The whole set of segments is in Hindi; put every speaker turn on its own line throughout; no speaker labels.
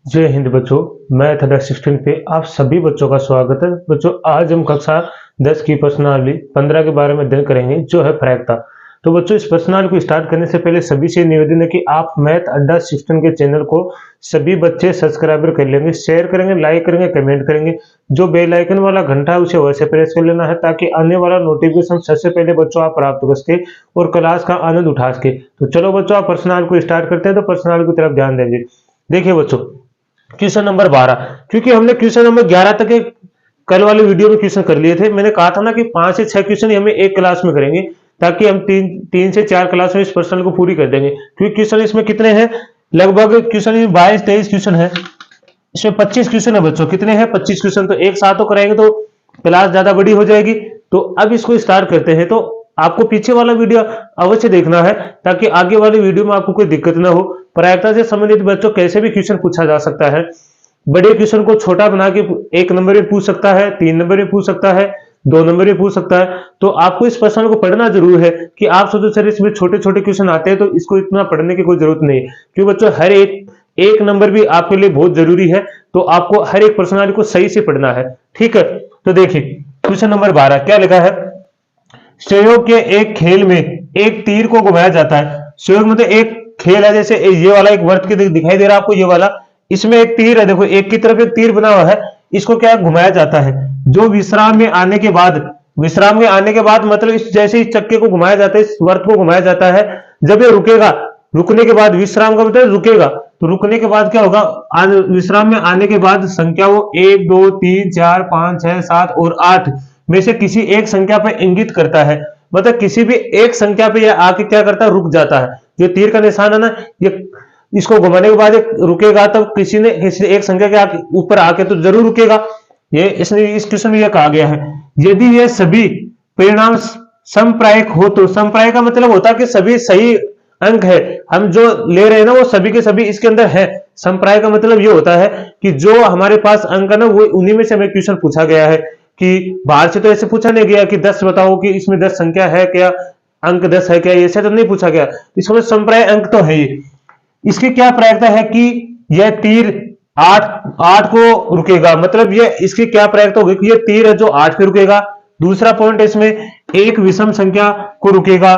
जय हिंद बच्चों, मैथ अड्डा 16 पे आप सभी बच्चों का स्वागत है। बच्चों, आज हम कक्षा 10 की प्रश्नावली 15 के बारे में अध्ययन करेंगे, जो है प्रायिकता। तो बच्चों, इस प्रश्नावली को स्टार्ट करने से पहले सभी से निवेदन है कि आप मैथ अड्डा 16 के चैनल को सभी बच्चे सब्सक्राइबर कर लेंगे, शेयर करेंगे, लाइक करेंगे, कमेंट करेंगे। जो बेल आइकन वाला घंटा है उसे वैसे प्रेस कर लेना है, ताकि आने वाला नोटिफिकेशन सबसे पहले बच्चों आप प्राप्त कर सके और क्लास का आनंद उठा सके। तो चलो बच्चों, आप प्रश्नावली को स्टार्ट करते हैं। तो प्रश्नावली की तरफ ध्यान देंगे। देखिए बच्चों, क्वेश्चन नंबर 12, क्योंकि हमने क्वेश्चन नंबर 11 तक के कल वाले वीडियो में क्वेश्चन कर लिए थे। मैंने कहा था ना कि 5 से 6 क्वेश्चन हमें एक क्लास में करेंगे, ताकि हम तीन से 4 क्लास में इस प्रश्न को पूरी कर देंगे। क्योंकि क्वेश्चन इसमें कितने हैं, लगभग क्वेश्चन 22-23 क्वेश्चन है। इसमें 25 क्वेश्चन है बच्चों। कितने हैं? 25 क्वेश्चन। तो एक साथ तो कराएंगे तो क्लास ज्यादा बड़ी हो जाएगी। तो अब इसको स्टार्ट करते हैं। तो आपको पीछे वाला वीडियो अवश्य देखना है, ताकि आगे वाली वीडियो में आपको कोई दिक्कत ना हो। प्रायिकता से संबंधित बच्चों कैसे भी क्वेश्चन पूछा जा सकता है। बड़े क्वेश्चन को छोटा बना के 1 नंबर में पूछ सकता है, 3 नंबर में पूछ सकता है, 2 नंबर में पूछ सकता है। तो आपको इस प्रश्न को पढ़ना जरूर है। कि आप सोचो सर इसमें छोटे छोटे क्वेश्चन आते हैं तो इसको इतना पढ़ने की कोई जरूरत नहीं है। क्योंकि बच्चों, हर एक नंबर भी आपके लिए बहुत जरूरी है। तो आपको हर एक प्रश्नावली को सही से पढ़ना है। ठीक है, तो देखिए क्वेश्चन नंबर 12 क्या लिखा है। संयोग के एक खेल में एक तीर को घुमाया जाता है। संयोग मतलब एक खेल है, जैसे ये वाला एक वर्त के दिखाई दे रहा है आपको, ये वाला, इसमें एक तीर है। देखो, एक की तरफ एक तीर बना हुआ है, इसको क्या घुमाया जाता है। जो विश्राम में आने के बाद, विश्राम में आने के बाद मतलब इस जैसे इस चक्के को घुमाया जाता है, इस वर्त को घुमाया जाता है, जब ये रुकेगा, रुकने के बाद, विश्राम का मतलब रुकेगा, तो रुकने के बाद क्या होगा, विश्राम में आने के बाद संख्या वो 1 2 3 4 5 6 7 और 8 में से किसी एक संख्या पर इंगित करता है। मतलब किसी भी एक संख्या पे यह आके क्या करता है, रुक जाता है। जो तीर का निशान है ना, ये इसको घुमाने के बाद रुकेगा, तब किसी एक संख्या के ऊपर आके तो जरूर रुकेगा। ये इसने इस क्वेश्चन में यह कहा गया है। यदि ये सभी परिणाम समप्रायिक हो, तो समप्रायिक का मतलब होता है कि सभी सही अंक है, हम जो ले रहे हैं ना वो सभी के सभी इसके अंदर है। समप्रायिक का मतलब ये होता है कि जो हमारे पास अंक है ना, वो उन्हीं में से हमें क्वेश्चन पूछा गया है। कि बाहर से तो ऐसे पूछा नहीं गया कि 10 बताओ कि इसमें 10 संख्या है क्या, अंक 10 है क्या, ऐसे तो नहीं पूछा गया। इसमें समप्राय अंक तो है ही। इसकी क्या प्रायिकता है कि यह तीर 8 को रुकेगा। मतलब ये इसकी क्या प्रायिकता होगी कि यह तीर है जो 8 पे रुकेगा। दूसरा पॉइंट इसमें एक विषम संख्या को रुकेगा,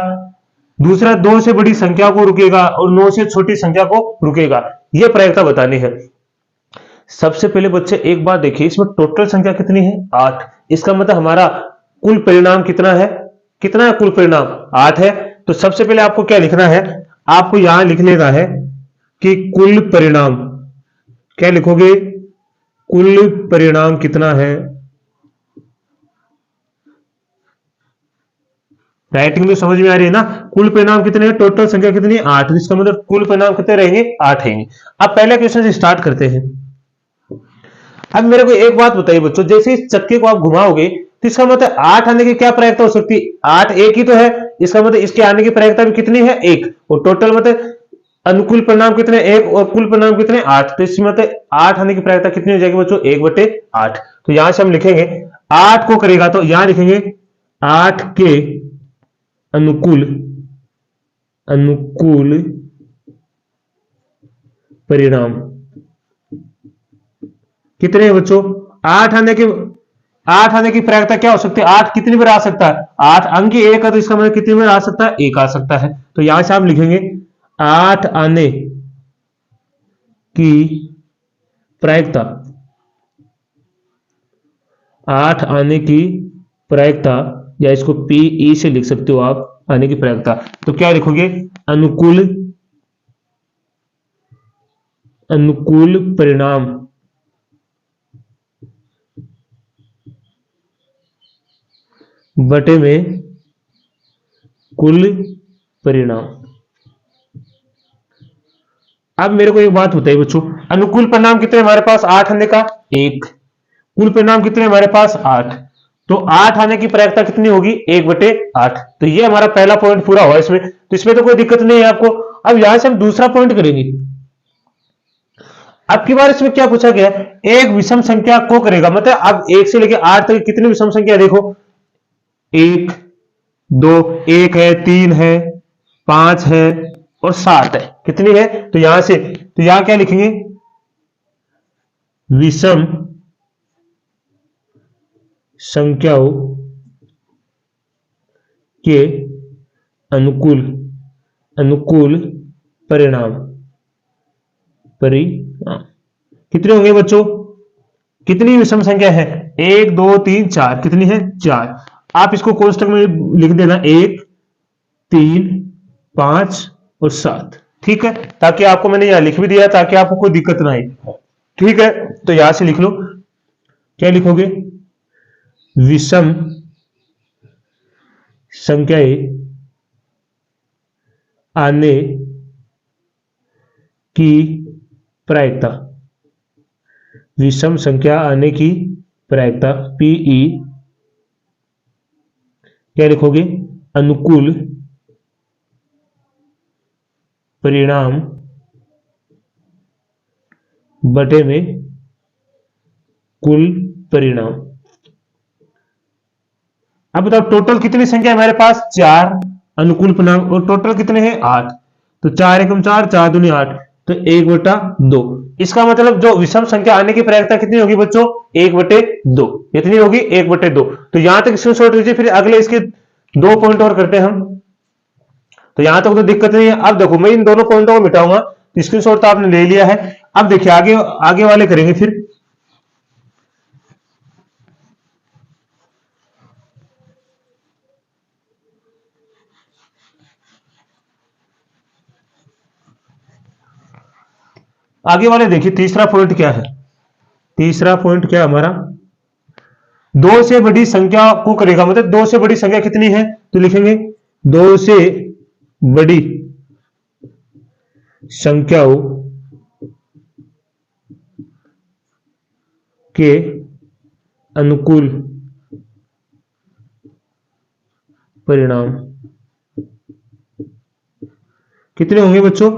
दूसरा 2 से बड़ी संख्या को रुकेगा और 9 से छोटी संख्या को रुकेगा। यह प्रायिकता बतानी है। सबसे पहले बच्चे एक बात देखिए, इसमें टोटल संख्या कितनी है, 8। इसका मतलब हमारा कुल परिणाम कितना है, कितना है कुल परिणाम, 8 है। तो सबसे पहले आपको क्या लिखना है, आपको यहां लिखने का है कि कुल परिणाम, क्या लिखोगे, कुल परिणाम कितना है। राइटिंग में समझ में आ रही है ना। कुल परिणाम कितने हैं, टोटल संख्या कितनी है, 8। इसका मतलब कुल परिणाम कितने रहेंगे, 8 रहेंगे। अब पहले क्वेश्चन से स्टार्ट करते हैं। अब मेरे को एक बात बताइए बच्चों, जैसे इस चक्के को आप घुमाओगे तो इसका मतलब 8 आने की क्या प्रायिकता हो सकती है, 8 एक ही तो है। इसका मतलब इसके आने की प्रायिकता भी कितनी है, 1। और टोटल मतलब अनुकूल परिणाम कितने, 1, और कुल परिणाम कितने, 8। तो इसमें मतलब 8 आने की प्रायिकता कितनी हो जाएगी बच्चों, 1/8। तो यहां से हम लिखेंगे 8 को करेगा तो यहां लिखेंगे 8 के अनुकूल, अनुकूल परिणाम कितने हैं बच्चों, 8 आने की प्रायिकता क्या हो सकती है, 8 कितनी बार आ सकता है, 8 अंक ही 1 है, तो इसका मतलब कितनी बार आ सकता है, 1 आ सकता है। तो यहां से आप लिखेंगे 8 आने की प्रायिकता, 8 आने की प्रायिकता, या इसको पीई से लिख सकते हो आप, आने की प्रायिकता। तो क्या लिखोगे, अनुकूल, अनुकूल परिणाम बटे में कुल परिणाम। अब मेरे को एक बात बताइए बच्चों, अनुकूल परिणाम कितने हमारे पास, 8 आने का 1, कुल परिणाम कितने हमारे पास 8। तो 8 आने की प्रायिकता कितनी होगी, 1/8। तो ये हमारा पहला पॉइंट पूरा हुआ इसमें। तो इसमें तो कोई दिक्कत नहीं है आपको। अब यहां से हम दूसरा पॉइंट करेंगे। अब की बार इसमें क्या पूछा गया, एक विषम संख्या को करेगा। मतलब अब 1 से लेकर 8 तक कितनी विषम संख्या देखो, 1 2, 1 है, 3 है, 5 है और 7 है। कितनी है? तो यहां क्या लिखेंगे? विषम संख्याओं के अनुकूल अनुकूल परिणाम परिणाम कितने होंगे बच्चों? कितनी विषम संख्या है? 1, 2, 3, 4। कितनी है? 4। आप इसको कोष्टक में लिख देना 1, 3, 5 और 7। ठीक है, ताकि आपको मैंने यहां लिख भी दिया ताकि आपको कोई दिक्कत ना आए। ठीक है, तो यहां से लिख लो। क्या लिखोगे? विषम संख्याएं आने की प्रायिकता, विषम संख्या आने की प्रायिकता पीई क्या लिखोगे? अनुकूल परिणाम बटे में कुल परिणाम। अब बताओ टोटल कितनी संख्या है हमारे पास? 4 अनुकूल परिणाम और टोटल कितने हैं? 8। तो 4 एकम 4, 4 दूनी 8, तो 1/2। इसका मतलब जो विषम संख्या आने की प्रायिकता कितनी होगी बच्चों? 1/2। कितनी होगी? 1/2। तो यहां तक स्क्रीनशॉट लीजिए, फिर अगले इसके 2 पॉइंट और करते हैं हम। तो यहां तक तो दिक्कत नहीं है। अब देखो मैं इन दोनों पॉइंटों को मिटाऊंगा, स्क्रीनशॉट तो आपने ले लिया है। अब देखिए आगे आगे वाले करेंगे फिर। आगे वाले देखिए तीसरा पॉइंट क्या है? तीसरा पॉइंट क्या हमारा? 2 से बड़ी संख्या को करेगा, मतलब 2 से बड़ी संख्या कितनी है? तो लिखेंगे 2 से बड़ी संख्याओं के अनुकूल परिणाम कितने होंगे बच्चों?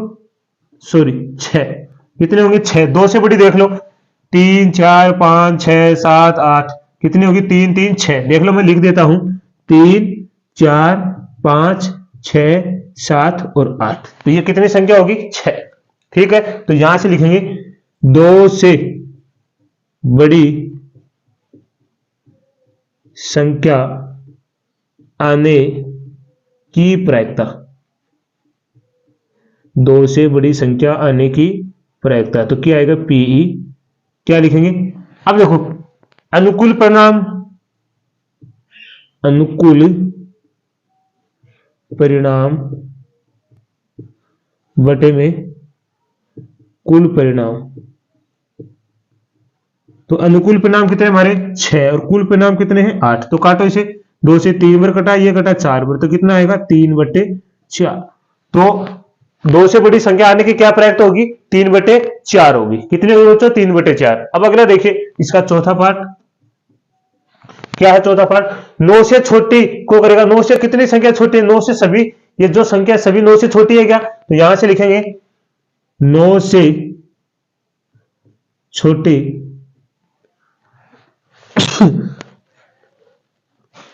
सॉरी 6। कितने होंगे? 6। 2 से बड़ी देख लो, 3, 4, 5, 6, 7, 8। कितनी होगी? 3, 3, 6। देख लो मैं लिख देता हूं, 3, 4, 5, 6, 7 और 8। तो ये कितनी संख्या होगी? 6। ठीक है, तो यहां से लिखेंगे 2 से बड़ी संख्या आने की प्रायिकता, 2 से बड़ी संख्या आने की प्रायिकता। तो क्या आएगा? पीई क्या लिखेंगे? अब देखो अनुकूल परिणाम, अनुकूल परिणाम बटे में कुल परिणाम। तो अनुकूल परिणाम कितने हमारे? 6 और कुल परिणाम कितने हैं? 8। तो काटो इसे, 2 से 3 बार कटा, ये कटा 4 बार, तो कितना आएगा? 3/4। तो 2 से बड़ी संख्या आने की क्या प्रायिकता होगी? 3/4 होगी। कितनी होगी बच्चों? 3/4। अब अगला देखिए इसका चौथा पार्ट क्या है? चौथा पार्ट 9 से छोटी को करेगा। 9 से कितनी संख्या छोटी है? 9 से सभी, ये जो संख्या सभी 9 से छोटी है क्या? तो यहां से लिखेंगे 9 से छोटी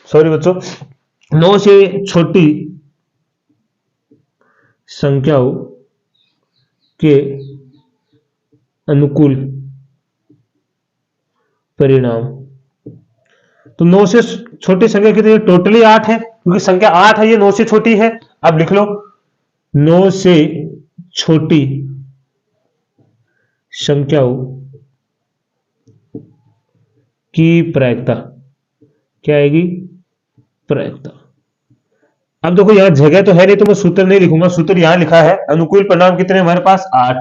सॉरी बच्चों, 9 से छोटी संख्याओं के अनुकूल परिणाम। तो 9 से छोटी संख्या कितनी है? टोटली 8 है, क्योंकि संख्या 8 है, ये 9 से छोटी है। अब लिख लो 9 से छोटी संख्याओं की प्रायिकता क्या आएगी? प्रायिकता। अब देखो यहां जगह तो है नहीं तो मैं सूत्र नहीं लिखूंगा, सूत्र यहां लिखा है। अनुकूल परिणाम कितने हमारे पास? 8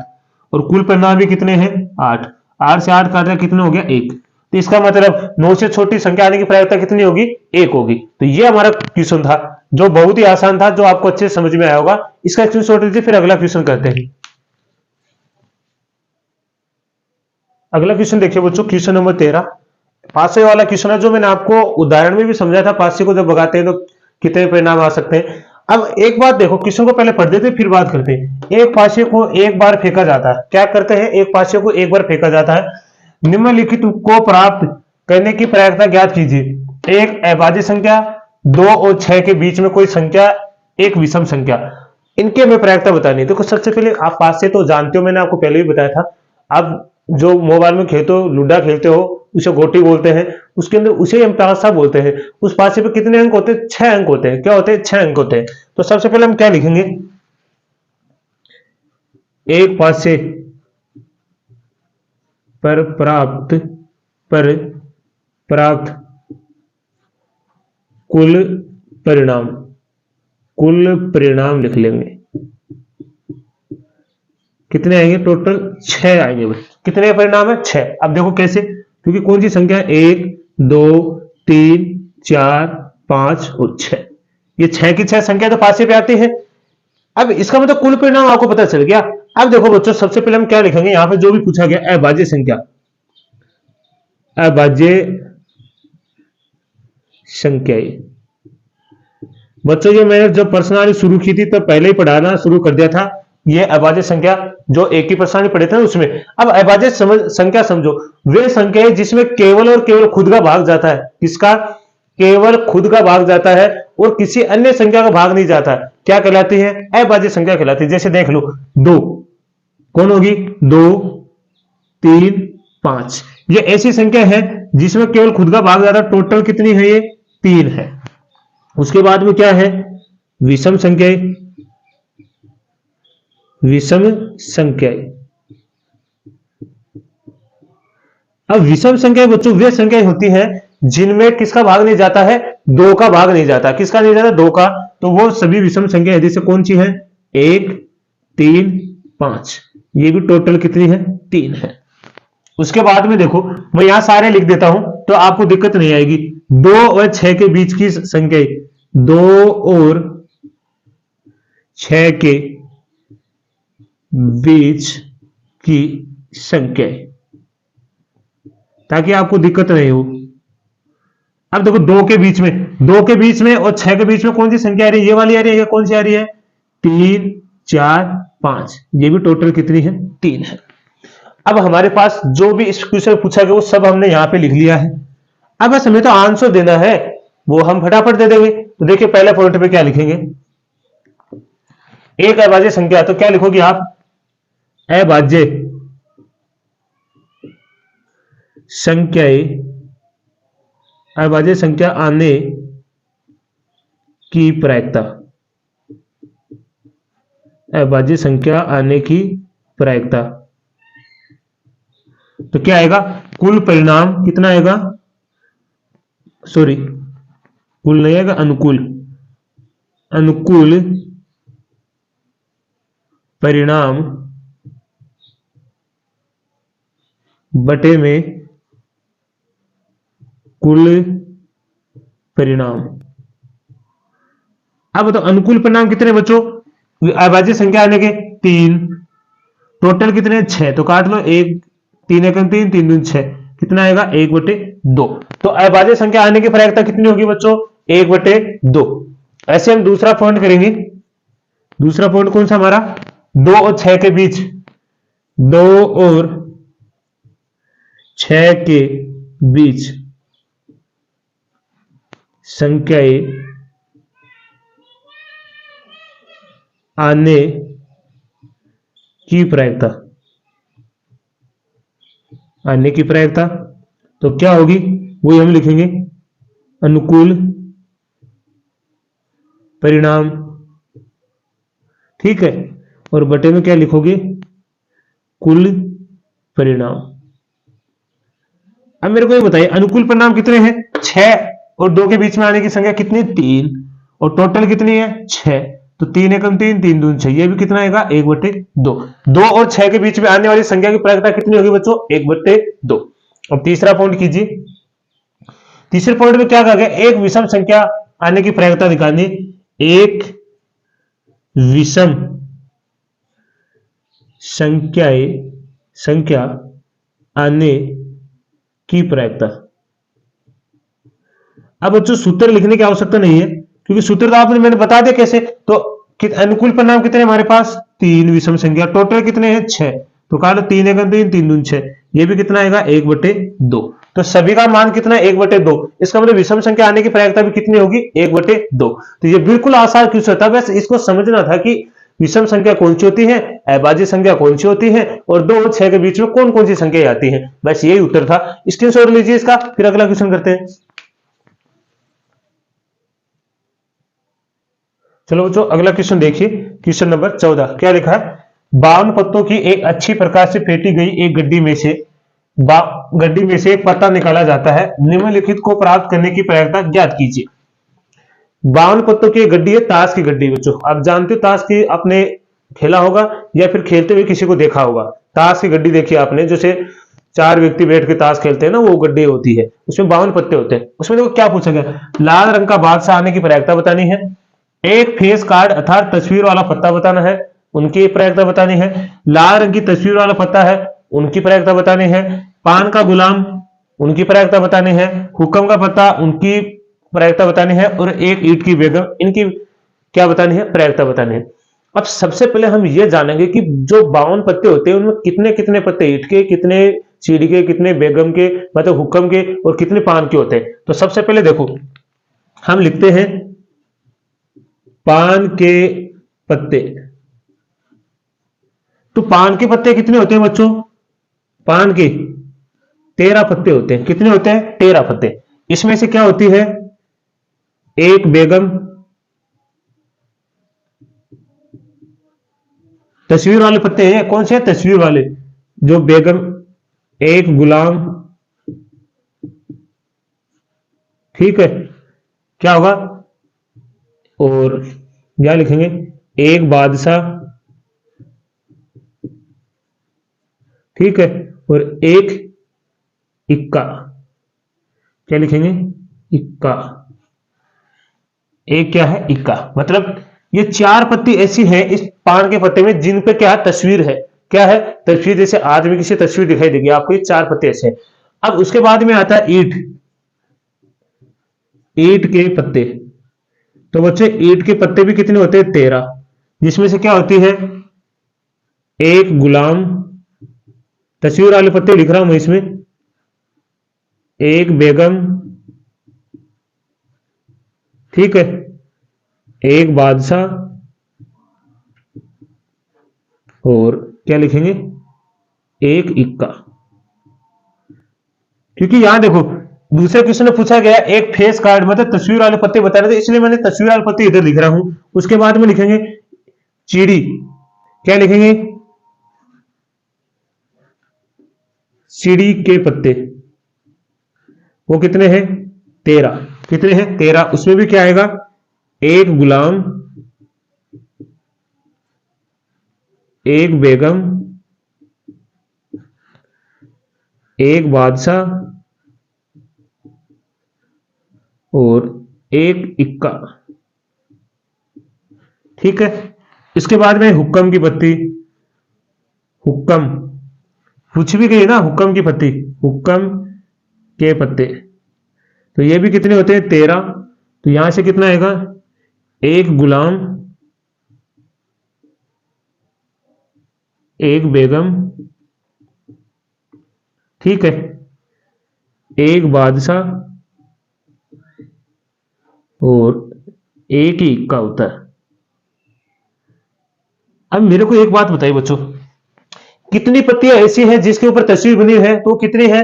और कुल परिणाम भी कितने हैं? 8। 8 से 8 काटा कितने हो गया? 1। तो इसका मतलब 9 से छोटी संख्या आने की प्रायिकता कितनी होगी? 1 होगी। तो ये हमारा क्वेश्चन था जो बहुत ही आसान था, जो आपको अच्छे से समझ में आया होगा। इसका स्क्रीनशॉट लीजिए, फिर अगला क्वेश्चन करते हैं। अगला क्वेश्चन देखिए बच्चों, क्वेश्चन नंबर 13 पासे वाला क्वेश्चन है, जो मैंने आपको उदाहरण में भी समझाया था। पासे को जब भगाते हैं तो कितने परिणाम आ सकते हैं। अब एक बात देखो, क्वेश्चन को पहले पढ़ देते फिर बात करते हैं। एक पासे को एक बार फेंका जाता है। क्या करते हैं? एक पासे को एक बार फेंका जाता है। निम्नलिखित को प्राप्त करने की प्रायिकता ज्ञात कीजिए। एक अभाज्य संख्या, 2 और 6 के बीच में कोई संख्या एक विषम संख्या, इनके हमें प्रायिकता बतानी है। देखो सबसे पहले आप पास से तो जानते हो, मैंने आपको पहले भी बताया था, आप जो मोबाइल में खेलते हो, लूडा खेलते हो, उसे गोटी बोलते हैं, उसके अंदर उसे हम पासा बोलते हैं। उस पासे पे कितने अंक होते हैं? 6 अंक होते हैं। क्या होते हैं? 6 अंक होते हैं। तो सबसे पहले हम क्या लिखेंगे? एक पासे पर प्राप्त कुल परिणाम लिख लेंगे। कितने आएंगे? टोटल 6 आएंगे बस। कितने परिणाम है? 6। अब देखो कैसे, क्योंकि कौन सी संख्या है? 1 2 3 4 5 और 6, ये 6 की 6 संख्या तो पासे पे आती है। अब इसका मतलब कुल परिणाम आपको पता चल गया। अब देखो बच्चों, सबसे पहले हम क्या लिखेंगे? यहां पे जो भी पूछा गया अभाज्य संख्या, अभाज्य संख्याएं। बच्चों ये मैंने जब प्रश्नावली शुरू की थी तो पहले ही पढ़ाना शुरू कर दिया था, ये अभाज्य संख्या जो एक ही प्रश्नावली पढ़े थे ना उसमें। अब अभाज्य संख्या समझो, वे संख्या है जिसमें केवल और केवल खुद का भाग जाता है। किसका? केवल खुद का भाग जाता है और किसी अन्य संख्या का भाग नहीं जाता। क्या कहलाती है? अभाज्य संख्या कहलाती है। जैसे देख लो, 2 कौन होगी? 2 3 5, ये ऐसी संख्या है जिसमें केवल खुद का भाग जाता है। टोटल कितनी है? ये 3 है। उसके बाद में क्या है? विषम संख्याएं। विषम संख्याएं, अब विषम संख्याएं बच्चों वे संख्याएं होती हैं जिनमें किसका भाग नहीं जाता है? 2 का भाग नहीं जाता। किसका नहीं जाता? 2 का। तो वो सभी विषम संख्या है। जैसे कौन सी है? 1 3 5, ये भी टोटल कितनी है? 3 है। उसके बाद में देखो, मैं यहां सारे लिख देता हूं तो आपको दिक्कत नहीं आएगी। 2 और 6 के बीच की संख्या, 2 और 6 के बीच की संख्या, ताकि आपको दिक्कत नहीं हो। अब देखो 2 के बीच में और 6 के बीच में कौन सी संख्या आ रही है? ये वाली आ रही है या कौन सी आ रही है? 3 4 5, ये भी टोटल कितनी है? 3 है। अब हमारे पास जो भी इस क्वेश्चन में पूछा गया वो सब हमने यहां पे लिख लिया है। अब बस हमें तो आंसर देना है, वो हम फटाफट दे देंगे। तो देखिए पहले पॉइंट पे क्या लिखेंगे? एक अभाज्य संख्या, तो क्या लिखोगे आप? अभाज्य संख्याएं, अभाज्य संख्या आने की प्रायिकता, अभाज्य संख्या आने की प्रायिकता। तो क्या आएगा? कुल परिणाम कितना आएगा? सॉरी, कुल नहीं आएगा, अनुकूल परिणाम बटे में कुल परिणाम। अब तो अनुकूल परिणाम कितने बच्चों? अभाज्य संख्या आने के 3, टोटल कितने? 6। तो काट लो, 1 3 1 3 3 2 6, कितना आएगा? 1/2। तो अभाज्य संख्या आने की प्रायिकता कितनी होगी बच्चों? 1/2। ऐसे हम दूसरा पॉइंट करेंगे। दूसरा पॉइंट कौन सा हमारा? 2 और 6 के बीच, 2 और 6 के बीच संख्याएं आने की प्रायिकता, आने की प्रायिकता तो क्या होगी? वही हम लिखेंगे, अनुकूल परिणाम। ठीक है, और बटे में क्या लिखोगे? कुल परिणाम। अब मेरे को ये बताइए, अनुकूल परिणाम कितने हैं? 6 और 2 के बीच में आने की संख्या कितनी? 3, और टोटल कितनी है? 6। तो 3 1 3 3 2 6, ये भी कितना आएगा? 1/2। 2 और 6 के बीच में आने वाली संख्या की प्रायिकता कितनी होगी बच्चों? 1/2। अब तीसरा पॉइंट कीजिए। तीसरे पॉइंट में क्या कहा गया? एक विषम संख्या आने की प्रायिकता निकालनी। एक विषम संख्या आने की प्रायिकता। अब बच्चों सूत्र लिखने की आवश्यकता नहीं है, क्योंकि सूत्र तो आपने मैंने बता दिया कैसे। तो अनुकूल परिणाम कितने हमारे पास? 3 विषम संख्या, टोटल कितने हैं? 6। तो कहा 3 1 3 3 2 6, ये भी कितना आएगा? 1/2। तो सभी का मान कितना है 1/2। इसका मतलब विषम संख्या आने की प्रायिकता भी कितनी होगी 1/2। तो ये बिल्कुल आसान क्वेश्चन था, बस इसको समझना था कि विषम संख्या कौन सी होती है, अभाज्य संख्या कौन सी होती है, और 2 और 6 के बीच में कौन कौन सी संख्या आती है। बस यही उत्तर था। स्क्रीनशॉट लीजिए इसका, फिर अगला क्वेश्चन करते हैं। चलो बच्चों अगला क्वेश्चन देखिए, क्वेश्चन नंबर 14 क्या लिखा है। 52 पत्तों की एक अच्छी प्रकार से फेंटी गई एक गड्डी में से एक पत्ता निकाला जाता है। निम्नलिखित को प्राप्त करने की प्रायिकता ज्ञात कीजिए। 52 पत्तों की गड्डी है, ताश की गड्डी। बच्चों आप जानते हो ताश की, आपने खेला होगा या फिर खेलते हुए किसी को देखा होगा। ताश की गड्डी देखी आपने, जैसे 4 व्यक्ति बैठ के ताश खेलते हैं ना, वो गड्डी होती है, उसमें 52 पत्ते होते हैं। उसमें देखो क्या पूछा गया, लाल रंग का बादशाह आने की प्रायिकता बतानी है, एक फेस कार्ड अर्थात तस्वीर वाला पत्ता बताना है, उनकी प्रायिकता बतानी है, लाल रंग की तस्वीर वाला पत्ता है, उनकी प्रायिकता बतानी है, पान का गुलाम, उनकी प्रायिकता बतानी है, हुक्म का पत्ता, उनकी प्रायिकता बतानी है, और एक ईंट की बेगम, इनकी क्या बतानी है, प्रायिकता बतानी है। अब सबसे पहले हम ये जानेंगे कि जो 52 पत्ते होते हैं उनमें कितने कितने पत्ते ईंट के, कितने चीड़ के, कितने बेगम के मतलब हुक्म के, और कितने पान के होते हैं। तो सबसे पहले देखो हम लिखते हैं पान के पत्ते। तो पान के पत्ते कितने होते हैं बच्चों, पान के 13 पत्ते होते हैं। कितने होते हैं, 13 पत्ते। इसमें से क्या होती है, एक बेगम, तस्वीर वाले पत्ते हैं, कौन से हैं, तस्वीर वाले, जो बेगम, एक गुलाम, ठीक है, क्या होगा, और क्या लिखेंगे, एक बादशाह, ठीक है, और एक इक्का, क्या लिखेंगे, इक्का, एक क्या है, इक्का। मतलब ये 4 पत्ती ऐसी है इस पान के पत्ते में जिन पे क्या है, तस्वीर है, क्या है, तस्वीर, जैसे आदमी की सी तस्वीर दिखाई देगी आपको, ये 4 पत्ते ऐसे हैं। अब उसके बाद में आता है ईंट, ईंट के पत्ते। तो बच्चे ईंट के पत्ते भी कितने होते हैं, 13, जिसमें से क्या होती है, एक गुलाम, तस्वीर वाले पत्ते लिख रहा हूं मैं इसमें, एक बेगम, ठीक है, एक बादशाह, और क्या लिखेंगे, एक इक्का। क्योंकि यहां देखो दूसरे क्वेश्चन में पूछा गया एक फेस कार्ड मतलब तस्वीर वाले पत्ते बता रहे थे, इसलिए मैंने तस्वीर वाले पत्ते इधर लिख रहा हूं। उसके बाद में लिखेंगे चीड़ी, क्या लिखेंगे, सीढ़ी के पत्ते, वो कितने हैं, 13। कितने हैं, 13। उसमें भी क्या आएगा, एक गुलाम, एक बेगम, एक बादशाह, और एक इक्का, ठीक है। इसके बाद में हुक्म की पत्ती, हुक्म पूछ भी गई ना, हुक्म की पत्ती, हुक्म के पत्ते, तो ये भी कितने होते हैं, 13। तो यहां से कितना आएगा, एक गुलाम, एक बेगम, ठीक है, एक बादशाह, और एक ही इक्का होता है। अब मेरे को एक बात बताइए बच्चों, कितनी पत्तियां ऐसी हैं जिसके ऊपर तस्वीर बनी है, तो कितनी है,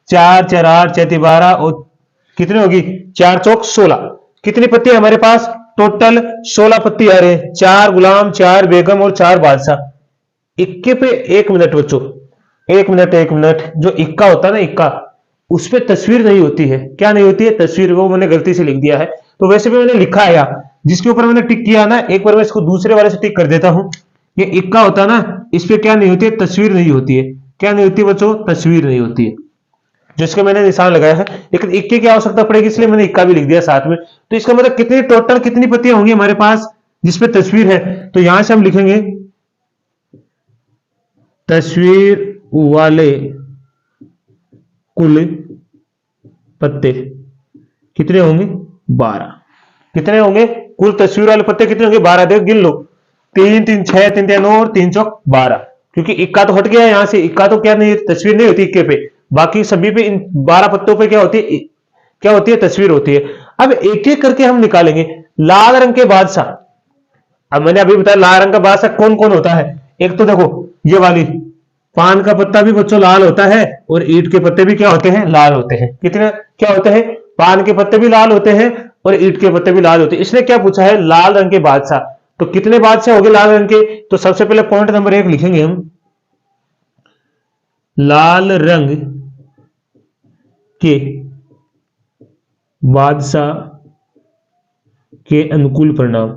4 4 8 4 12, और कितनी होगी, 4 चौक 16। कितनी पत्तियां हमारे पास, टोटल 16 पत्ती आ रहे हैं, 4 गुलाम, 4 बेगम, और 4 बादशाह। इक्के पे 1 मिनट बच्चों, 1 मिनट, 1 मिनट। जो इक्का होता है ना, इक्का, उस पर तस्वीर नहीं होती है, क्या नहीं होती है, तस्वीर, वो मैंने गलती से लिख दिया है। तो वैसे भी मैंने लिखा है यहाँ, जिसके ऊपर मैंने टिक किया ना, एक बार मैं इसको दूसरे वाले से टिक कर देता हूं। ये इक्का होता है ना, इस पे क्या नहीं होती है, तस्वीर नहीं होती है। क्या नहीं होती बच्चों, तस्वीर नहीं होती है, जिसका मैंने निशान लगाया है। लेकिन इक्के की आवश्यकता पड़ेगी, इसलिए मैंने इक्का भी लिख दिया साथ में। तो इसका मतलब कितनी टोटल कितनी पत्तियां होंगी हमारे पास जिसपे तस्वीर है, तो यहां से हम लिखेंगे तस्वीर वाले कुल पत्ते कितने होंगे, 12। कितने होंगे, कुल तस्वीर वाले पत्ते कितने होंगे, 12। देखो गिन लो, 3 3 6, 3 3 9, और 3 चौक 12। क्योंकि इक्का तो हट गया है यहां से, इक्का तो क्या नहीं, तस्वीर नहीं होती इक्के पे, बाकी सभी पे, इन 12 पत्तों पे क्या होती है तस्वीर होती है। अब एक एक करके हम निकालेंगे। लाल रंग के बादशाह, अब मैंने अभी बताया लाल रंग का बादशाह कौन कौन होता है। एक तो देखो ये वाली, पान का पत्ता भी बच्चों लाल होता है और ईंट के पत्ते भी क्या होते हैं, लाल होते हैं। कितने क्या होते हैं, पान के पत्ते भी लाल होते हैं और ईंट के पत्ते भी लाल होते हैं। इसने क्या पूछा है, लाल रंग के बादशाह। तो कितने बादशाह हो गए लाल रंग के, तो सबसे पहले पॉइंट नंबर 1 लिखेंगे हम, लाल रंग के बादशाह के अनुकूल परिणाम।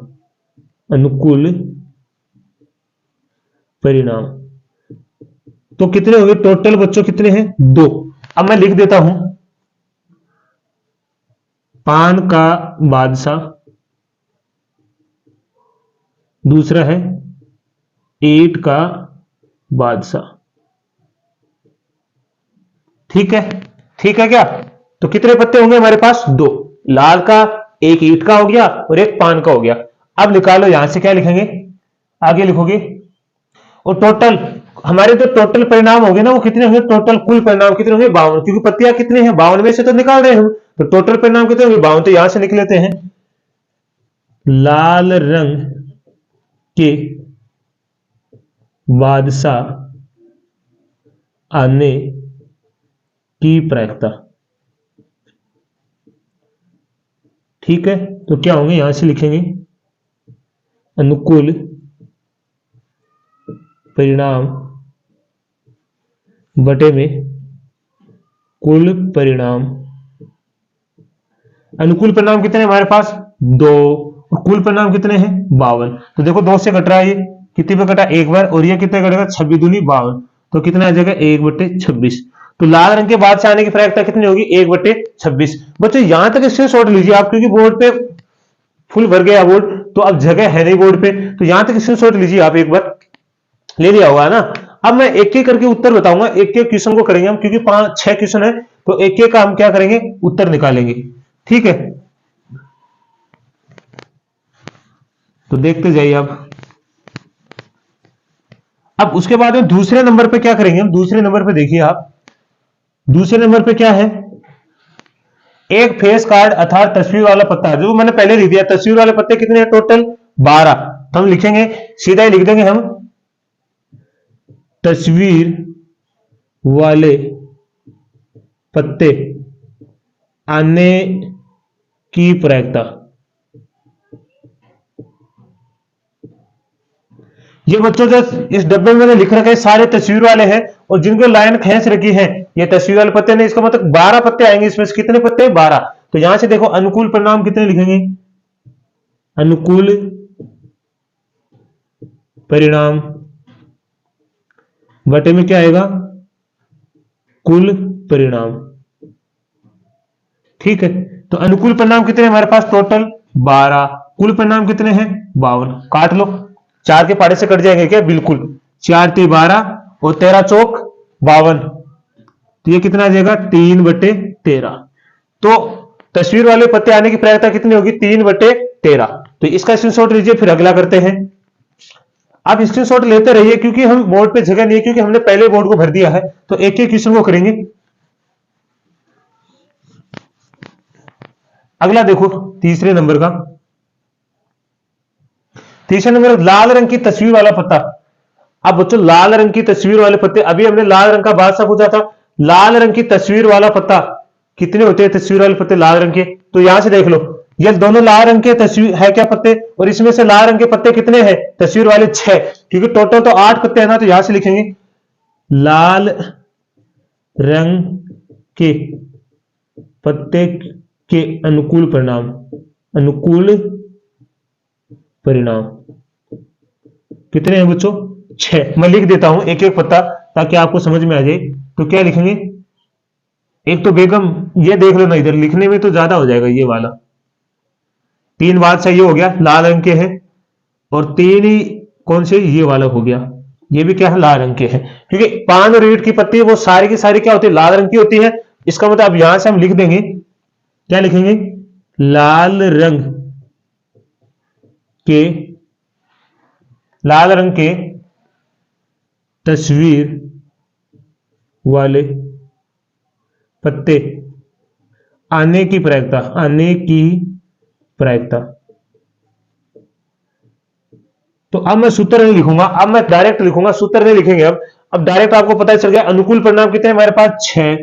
तो कितने हो गए टोटल बच्चों, कितने हैं, 2। अब मैं लिख देता हूं, पान का बादशाह, दूसरा है ईंट का बादशाह। ठीक है, ठीक है क्या। तो कितने पत्ते होंगे हमारे पास, 2। लाल का, एक ईंट का हो गया और एक पान का हो गया। अब निकालो यहां से क्या लिखेंगे, आगे लिखोगे, और टोटल हमारे जो टोटल परिणाम होंगे ना वो कितने होंगे, टोटल कुल परिणाम कितने होंगे, 52। क्योंकि पत्तियां कितने हैं, 52 में से तो निकाल रहे हैं हम, तो टोटल परिणाम कितने होंगे, 52। तो यहां से लिख लेते हैं, लाल रंग के बादशाह आने की प्रायिकता। ठीक है, तो क्या होंगे, यहां से लिखेंगे अनुकूल परिणाम बटे में कुल परिणाम। अनुकूल परिणाम कितने हैं हमारे पास, 2, और कुल परिणाम कितने हैं, 52। तो देखो 2 से कट रहा है, ये कितने पे कटा, एक बार, और ये कितने कटेगा, 26 दूनी 52। तो कितना आ जाएगा, 1/26। तो लाल रंग के बाद से आने की प्रायिकता कितनी होगी, 1/26। बच्चों यहां तक इससे शॉर्ट लीजिए आप, क्योंकि बोर्ड पे फुल भर गया बोर्ड, तो अब जगह है नहीं बोर्ड पे, तो यहां तक इससे शॉर्ट लीजिए आप, एक बार ले लिया होगा ना। अब मैं एक एक करके उत्तर बताऊंगा, एक एक क्वेश्चन को करेंगे हम, क्योंकि 5-6 क्वेश्चन है, तो एक एक का हम क्या करेंगे, उत्तर निकालेंगे। ठीक है, तो देखते जाइए आप। अब उसके बाद में दूसरे नंबर पे क्या करेंगे हम, दूसरे नंबर पे देखिए आप, दूसरे नंबर पे क्या है, एक फेस कार्ड अर्थात तस्वीर वाला पत्ता, जो मैंने पहले लिख दिया। तस्वीर वाले पत्ते कितने हैं टोटल, 12। तो हम लिखेंगे, सीधा ही लिख देंगे हम, तस्वीर वाले पत्ते आने की प्रायिकता। ये बच्चों जो इस डब्बे में मैंने लिख रखे हैं सारे तस्वीर वाले हैं, और जिनको लाइन खींच रखी है ये तस्वीर वाले पत्ते नहीं, इसका मतलब 12 पत्ते आएंगे इसमें से। कितने पत्ते, 12। तो यहां से देखो अनुकूल परिणाम कितने लिखेंगे, अनुकूल परिणाम बटे में क्या आएगा, कुल परिणाम। ठीक है, तो अनुकूल परिणाम कितने हमारे पास, टोटल 12। कुल परिणाम कितने हैं, 52। काट लो, 4 के पाड़े से कट जाएंगे क्या, बिल्कुल। 4 ते 12 और 13 चौक 52। तो ये कितना आ जाएगा, 3/13। तो तस्वीर वाले पत्ते आने की प्रायिकता कितनी होगी, 3/13। तो इसका स्क्रीनशॉट लीजिए, फिर अगला करते हैं। आप स्क्रीनशॉट लेते रहिए, क्योंकि हम बोर्ड पे जगह नहीं है, क्योंकि हमने पहले बोर्ड को भर दिया है, तो एक एक क्वेश्चन को करेंगे। अगला देखो, तीसरे नंबर का, तीसरे नंबर लाल रंग की तस्वीर वाला पत्ता। अब बच्चों लाल रंग की तस्वीर वाले पत्ते, अभी हमने लाल रंग का बादशाह पूछा था, लाल रंग की तस्वीर वाला पत्ता कितने होते हैं, तस्वीर वाले पत्ते लाल रंग के। तो यहां से देख लो, ये दोनों लाल रंग के तस्वीर है क्या पत्ते, और इसमें से लाल रंग के पत्ते कितने हैं तस्वीर वाले, 6। क्योंकि टोटल तो 8 पत्ते हैं ना, तो यहां से लिखेंगे लाल रंग के पत्ते के अनुकूल परिणाम, अनुकूल परिणाम कितने हैं बच्चों, 6। मैं लिख देता हूं एक एक पत्ता, ताकि आपको समझ में आ जाए। तो क्या लिखेंगे, एक तो बेगम, ये देख लो ना, इधर लिखने में तो ज्यादा हो जाएगा ये वाला। 3 बादशाह ये हो गया, लाल रंग के हैं, और 3 ही कौन से, ये वाला हो गया, ये भी क्या है, लाल रंग के हैं। क्योंकि पान और ईंट की पत्ती वो सारी की सारी क्या होती है, लाल रंग की होती है। इसका मतलब अब यहां से हम लिख देंगे, क्या लिखेंगे, लाल रंग के, लाल रंग के तस्वीर वाले पत्ते आने की प्रायिकता, आने की प्रायिकता। तो अब मैं सूत्र नहीं लिखूंगा, अब मैं डायरेक्ट लिखूंगा, सूत्र नहीं लिखेंगे। अब डायरेक्ट आपको पता चल गया अनुकूल परिणाम कितने हमारे पास 6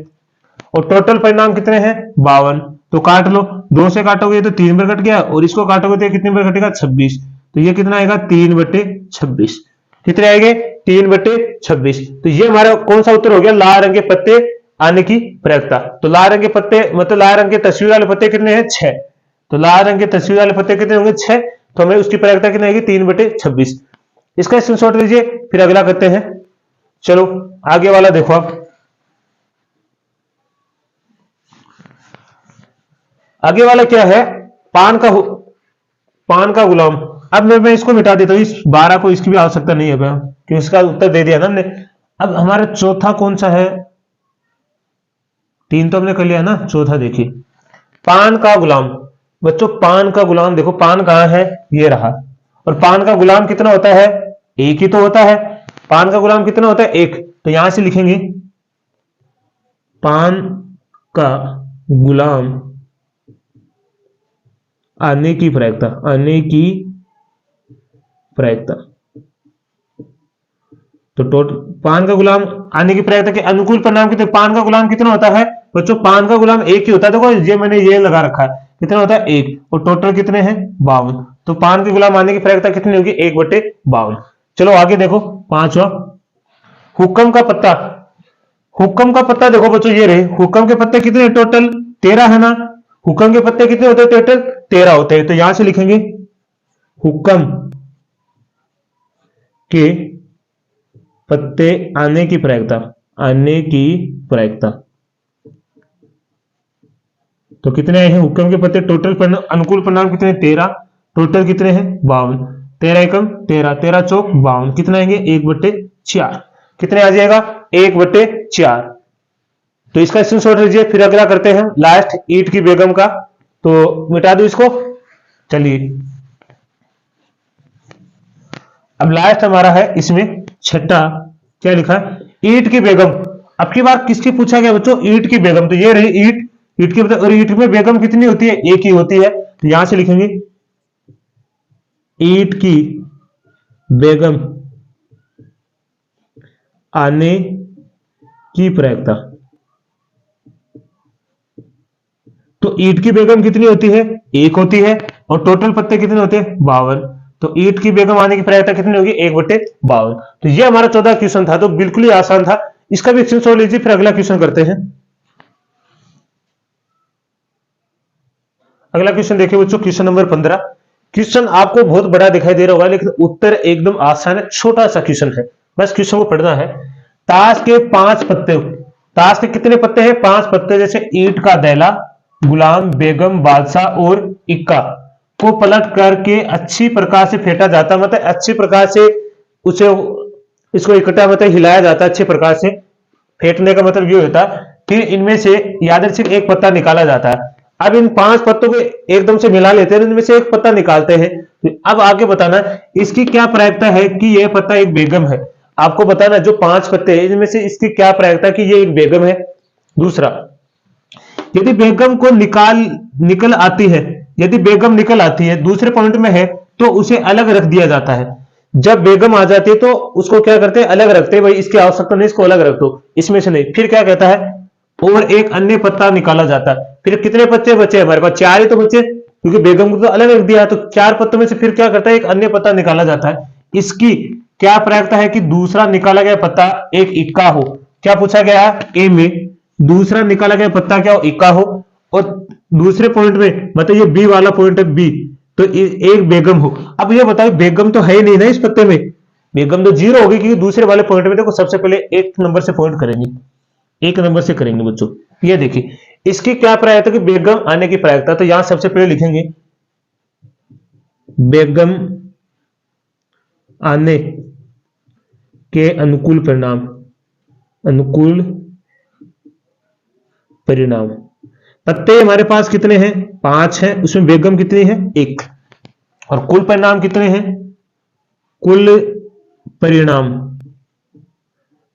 और टोटल परिणाम कितने हैं 52। तो काट लो, 2 से काटोगे तो 3 बार कट गया और इसको काटोगे तो कितने बार कटेगा 26। तो ये कितना आएगा 3/26। कितने आएंगे 3/26। तो ये हमारा कौन सा उत्तर हो गया, लाल रंग के पत्ते आने की प्रायिकता। तो लाल रंग के पत्ते मतलब लाल रंग के तस्वीर वाले पत्ते कितने हैं 6। तो लाल रंग के तस्वीर वाले पत्ते कितने होंगे 6। तो हमें उसकी प्रायिकता कितनी आएगी 3/26। इसका स्क्रीनशॉट लीजिए, फिर अगला करते हैं। चलो आगे वाला देखो आप। आगे वाला क्या है, पान का गुलाम। अब मैं इसको मिटा देता हूं, इस 12 को, इसकी भी आवश्यकता नहीं है क्योंकि इसका उत्तर दे दिया ना हमने। अब हमारा चौथा कौन सा है, 3 तो हमने कर लिया ना, चौथा देखिए पान का गुलाम। बच्चों पान का गुलाम देखो, पान कहां है, ये रहा। और पान का गुलाम कितना होता है, एक ही तो होता है। पान का गुलाम कितना होता है, एक। तो यहां से लिखेंगे पान का गुलाम आने की प्रायिकता, आने की प्रायिकता। तो टोटल पान का गुलाम आने की प्रायिकता के अनुकूल परिणाम कितने, पान का गुलाम कितना होता है बच्चों, पान का गुलाम एक ही होता है। देखो ये मैंने ये लगा रखा है, कितना होता है एक, और टोटल कितने हैं 52। तो पान के गुलाम आने की प्रायिकता कितनी होगी 1/52। चलो आगे देखो पांचवा, हुक्म का पत्ता। हुक्म का पत्ता देखो बच्चों ये रहे, हुक्म के पत्ते कितने टोटल 13 है ना। हुक्म के पत्ते कितने होते हैं टोटल 13 होते हैं। तो यहां से लिखेंगे हुक्म के पत्ते आने की प्रायिकता, आने की प्रायिकता। तो कितने आए हैं हुक्म के पत्ते टोटल, अनुकूल परिणाम कितने 13, टोटल कितने हैं 52। 13 एकम 13, 13 चौक 52, कितने आएंगे 1/4। कितने आ जाएगा 1/4। तो इसका स्क्रीनशॉट लीजिए, फिर अगला करते हैं लास्ट ईट की बेगम का। तो मिटा दो इसको। चलिए अब लास्ट हमारा है, इसमें छठा क्या लिखा है, ईट की बेगम। अब की बार किसकी पूछा गया बच्चों, ईट की बेगम। तो ये रही ईट, ईट की, और ईट में बेगम कितनी होती है, एक ही होती है। तो यहां से लिखेंगे ईट की बेगम आने की प्रायिकता। तो ईट की बेगम कितनी होती है, एक होती है, और टोटल पत्ते कितने होते हैं 52। तो ईट की बेगम आने की प्रायिकता कितनी होगी 1/52। तो ये हमारा 14 क्वेश्चन था, तो बिल्कुल ही आसान था। इसका भी स्क्रीनशॉट लीजिए, फिर अगला क्वेश्चन करते हैं। अगला क्वेश्चन देखिए बच्चों, क्वेश्चन नंबर 15। क्वेश्चन आपको बहुत बड़ा दिखाई दे रहा होगा, लेकिन उत्तर एकदम आसान है, छोटा सा क्वेश्चन है, बस क्वेश्चन को पढ़ना है। ताश के 5 पत्ते, ताश के कितने पत्ते हैं 5 पत्ते, जैसे ईंट का दैला, गुलाम, बेगम, बादशाह और इक्का को पलट करके अच्छी प्रकार से फेंटा जाता, मतलब अच्छी प्रकार से उसे, इसको इकट्ठा मतलब हिलाया जाता है अच्छी प्रकार से। फेंटने का मतलब ये होता है, फिर इनमें से यादृच्छिक एक पत्ता निकाला जाता है। अब इन 5 पत्तों को एकदम से मिला लेते हैं, इनमें से एक पत्ता निकालते हैं। अब आगे बताना इसकी क्या प्रायिकता है कि यह पत्ता एक बेगम है। आपको बताना जो 5 पत्ते हैं इनमें से इसकी क्या प्रायिकता कि ये एक बेगम है। दूसरा, यदि बेगम को निकल आती है, यदि बेगम निकल आती है दूसरे पॉइंट में है, तो उसे अलग रख दिया जाता है। जब बेगम आ जाती है तो उसको क्या करते हैं, अलग रखते हैं, भाई इसकी आवश्यकता नहीं, इसको अलग रख दो, इसमें से नहीं। फिर क्या कहता है, और एक अन्य पत्ता निकाला जाता है। फिर कितने बच्चे बचे हमारे पास, 4 ही तो बचे, क्योंकि बेगम को तो अलग रख दिया। तो 4 पत्तों में से फिर क्या करता है, एक अन्य पत्ता निकाला जाता है। इसकी क्या प्रायिकता है कि दूसरा निकाला गया पत्ता एक इक्का हो। क्या पूछा गया ए में, दूसरा निकाला गया पत्ता क्या हो, इक्का हो, और दूसरे पॉइंट में मतलब ये बी वाला पॉइंट है बी, तो एक बेगम हो। अब ये बताओ बेगम तो है ही नहीं ना इस पत्ते में, बेगम तो 0 होगी, क्योंकि दूसरे वाले पॉइंट में देखो सबसे पहले 1 नंबर से पॉइंट करेंगे, 1 नंबर से करेंगे बच्चों। ये देखिए इसकी क्या प्रायिकता कि बेगम आने की प्रायिकता। तो यहां सबसे पहले लिखेंगे बेगम आने के अनुकूल परिणाम, अनुकूल परिणाम। पत्ते हमारे पास कितने हैं 5 हैं, उसमें बेगम कितनी है 1, और कुल परिणाम कितने हैं, कुल परिणाम,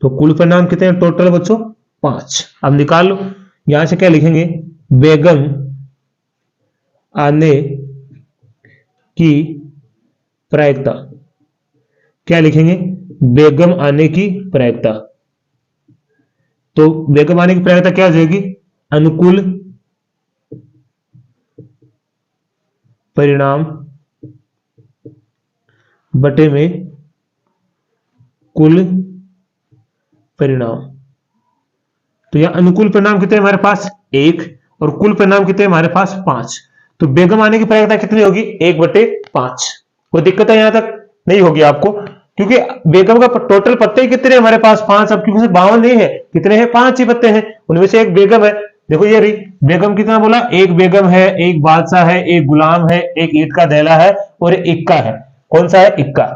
तो कुल परिणाम कितने हैं टोटल बच्चों 5। अब निकाल लो, यहां से क्या लिखेंगे, बेगम आने की प्रायिकता। क्या लिखेंगे, बेगम आने की प्रायिकता। तो बेगम आने की प्रायिकता क्या हो जाएगी, अनुकूल परिणाम बटे में कुल परिणाम। तो यहां अनुकूल परिणाम कितने हमारे पास, एक, और कुल परिणाम कितने हमारे पास, 5। तो बेगम आने की प्रायिकता कितनी होगी, 1/5। कोई दिक्कत है यहां तक, नहीं होगी आपको, क्योंकि बेगम का टोटल पत्ते ही कितने हमारे पास, 5। अब क्योंकि 52 नहीं है, कितने हैं, 5 ही पत्ते हैं, उनमें से एक बेगम है। देखो ये रही बेगम, कितना बोला, एक बेगम है, एक बादशाह है, एक गुलाम है, एक ईंट का दहला है, और एक इक्का है। कौन सा है, इक्का।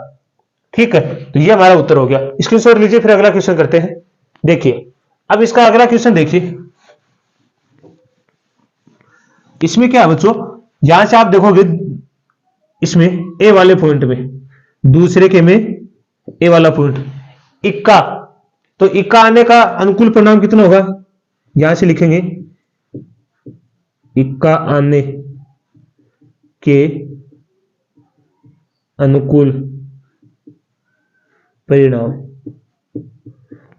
ठीक है, तो ये हमारा उत्तर हो गया। स्क्रीनशॉट लीजिए, फिर अगला क्वेश्चन करते हैं। देखिए अब इसका अगला क्वेश्चन देखिए, इसमें क्या है बच्चों, यहां से आप देखोगे इसमें ए वाले पॉइंट में, दूसरे के में ए वाला पॉइंट इक्का, तो इक्का आने का अनुकूल परिणाम कितना होगा, यहां से लिखेंगे इक्का आने के अनुकूल परिणाम।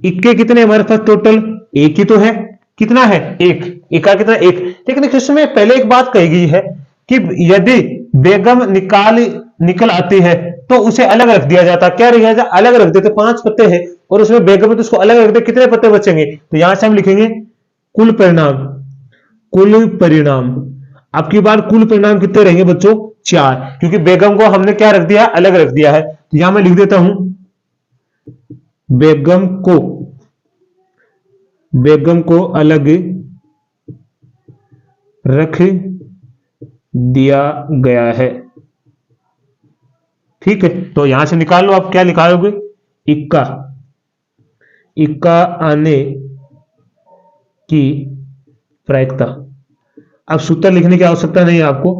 इक्के कितने हमारे पास टोटल, एक ही तो है, कितना है, एक, इक्का कितना, एक। लेकिन इसमें पहले एक बात कही गई है कि यदि बेगम निकल आती है तो उसे अलग रख दिया जाता, क्या रखा जाता, अलग रख देते। 5 पत्ते हैं और उसमें बेगम है तो उसको अलग रख दे, कितने पत्ते बचेंगे, तो यहां से हम लिखेंगे कुल परिणाम। कुल परिणाम, अब की बार कुल परिणाम कितने रहेंगे बच्चों, 4, क्योंकि बेगम को हमने क्या रख दिया, अलग रख दिया है। तो यहां मैं लिख देता हूं बेगम को अलग रख दिया गया है। ठीक है, तो यहां से निकाल लो, आप क्या निकालोगे, इक्का, इक्का आने की प्रायिकता। अब सूत्र लिखने की आवश्यकता नहीं है आपको,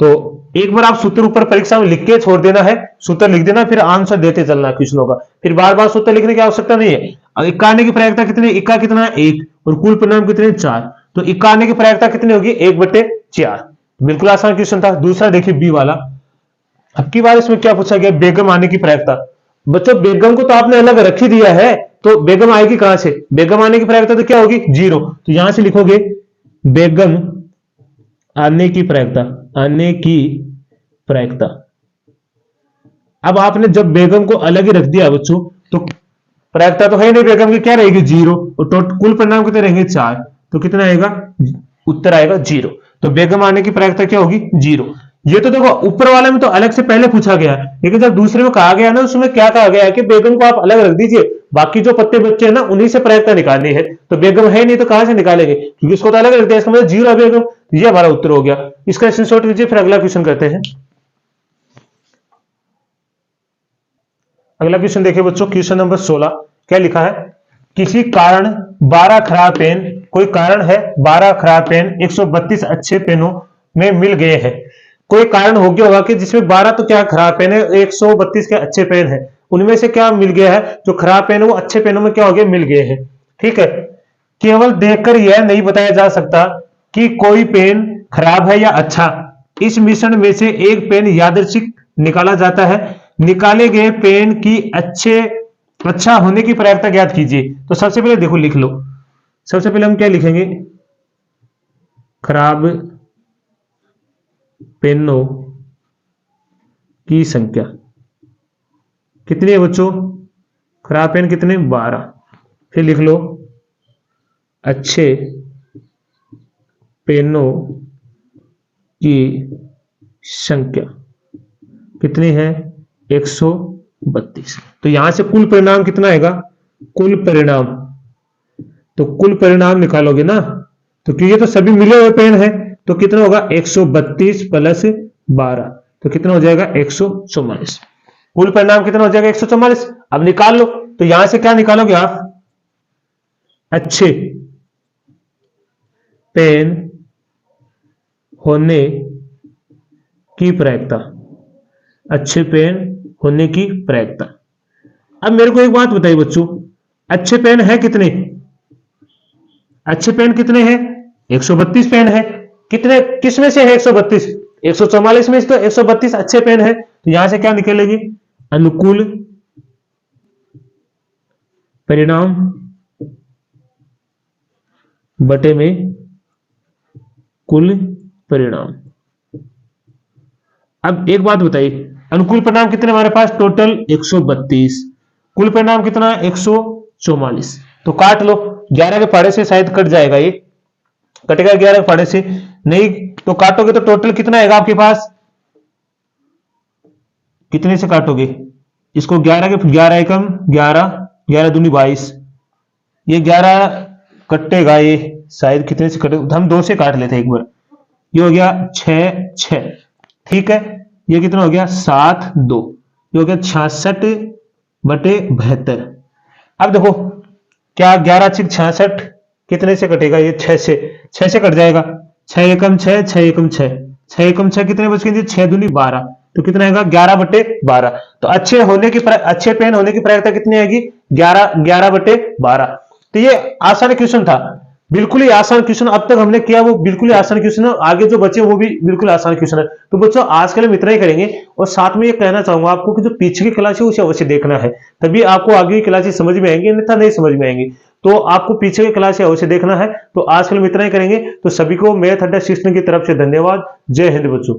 तो एक बार आप सूत्र ऊपर परीक्षा में लिख के छोड़ देना है, सूत्र लिख देना, फिर आंसर देते चलना क्वेश्चनों का, फिर बार बार सूत्र लिखने की आवश्यकता नहीं है। अब इक्का आने की प्रायिकता कितनी, इक्का कितना है, 1, और कुल परिणाम कितने, 4। तो इक्का आने की प्रायिकता कितनी होगी, 1/4। बिल्कुल आसान क्वेश्चन था। दूसरा देखिए बी वाला, अब की बार इसमें क्या पूछा गया, बेगम आने की प्रायिकता। बच्चों बेगम को तो आपने अलग रख ही दिया है, तो बेगम आएगी कहां से, बेगम आने की प्रायिकता तो क्या होगी, 0। तो यहां से लिखोगे बेगम आने की प्रायिकता, आने की प्रायिकता। अब आपने जब बेगम को अलग ही रख दिया बच्चों, तो प्रायिकता तो है नहीं बेगम की, क्या रहेगी, 0, और कुल परिणाम कितने रहेंगे, 4। तो कितना आएगा, उत्तर आएगा 0। तो बेगम आने की प्रायिकता क्या होगी, 0। ये तो देखो ऊपर वाले में तो अलग से पहले पूछा गया है, लेकिन जब दूसरे में कहा गया ना, उसमें क्या कहा गया है कि बेगम को आप अलग रख दीजिए, बाकी जो पत्ते बच्चे हैं ना उन्हीं से प्रायिकता निकालनी है। तो बेगम है नहीं तो कहां से निकालेंगे, क्योंकि इसको तो अलग रख दिया, इसका मतलब 0 है बेगम। ये हमारा उत्तर हो गया। इसका स्क्रीनशॉट लीजिए, फिर अगला क्वेश्चन करते हैं। अगला क्वेश्चन देखिए बच्चों, क्वेश्चन नंबर 16 क्या लिखा है, किसी कारण 12 खराब पेन, कोई कारण है 12 खराब पेन 132 अच्छे पेनों में मिल गए हैं। कोई कारण हो गया होगा कि जिसमें 12 तो क्या खराब पेन है, 132 के अच्छे पेन है, उनमें से क्या मिल गया है, जो खराब पेन है वो अच्छे पेनों में क्या हो गया, मिल गए हैं। ठीक है, केवल देखकर यह नहीं बताया जा सकता कि कोई पेन खराब है या अच्छा, इस मिश्रण में से एक पेन यादृच्छिक निकाला जाता है। निकाले गए पेन की अच्छा होने की प्रायिकता ज्ञात कीजिए। तो सबसे पहले देखो लिख लो, सबसे पहले हम क्या लिखेंगे, खराब पेनों की संख्या कितनी है बच्चों, खराब पेन कितने, 12। फिर लिख लो अच्छे पेनों की संख्या कितनी है, 132। तो यहां से कुल परिणाम कितना आएगा, कुल परिणाम, तो कुल परिणाम निकालोगे ना, तो क्योंकि ये तो सभी मिले हुए पेन है, तो कितना होगा, 132 प्लस 12, तो कितना हो जाएगा, 144। कुल परिणाम कितना हो जाएगा, 144। अब निकाल लो, तो यहां से क्या निकालोगे आप, अच्छे पेन होने की प्रायिकता, अच्छे पेन होने की प्रायिकता। अब मेरे को एक बात बताइए बच्चों, अच्छे पेन है कितने, अच्छे पेन कितने हैं? 132 पेन है। कितने, किस में से है 132? 144 में से तो 132 अच्छे पेन है, तो यहां से क्या निकलेगी? अनुकूल परिणाम बटे में कुल परिणाम। अब एक बात बताइए, अनुकूल परिणाम कितने हमारे पास? टोटल 132, कुल परिणाम कितना? 144। तो काट लो, 11 के पहाड़े से शायद कट जाएगा, ये कटेगा 11 के पहाड़े से नहीं, तो काटोगे तो टोटल कितना आएगा आपके पास? कितने से काटोगे इसको? 11 के 11 एकम 11, 11 दूनी 22, ये 11 कटेगा, ये शायद कितने से कटेगा, हम 2 से काट लेते हैं एक बार। ये हो गया 6 6, ठीक है। ये कितना हो गया? 7 2, ये हो गया 66 बटे 72। अब देखो, क्या 11 6 66 कितने से कटेगा? ये 6 से, 6 से कट जाएगा। 6 एकम 6, 6 एकम 6, 6 एकम 6 कितने बच गए? 6 दूनी 12, तो कितना आएगा? 11 बटे 12। तो अच्छे होने की अच्छे पेन होने की प्रायिकता कितनी आएगी? 11 11 बटे 12। तो ये आसान क्वेश्चन था, बिल्कुल ही आसान क्वेश्चन अब तक हमने किया, वो बिल्कुल ही आसान क्वेश्चन है। आगे जो बचे वो भी बिल्कुल आसान क्वेश्चन है। तो बच्चों आज के लिए हम इतना ही करेंगे, और साथ में ये कहना चाहूंगा आपको कि जो पीछे की क्लास है उसे अवश्य देखना है, तभी आपको आगे की क्लासेस समझ में आएंगी, अन्यथा नहीं समझ में आएंगी। तो आपको पीछे की क्लास अवश्य देखना है। तो आज के लिए हम इतना ही करेंगे। तो सभी को मैथ अड्डा सिस्टम की तरफ से धन्यवाद। जय हिंद बच्चों।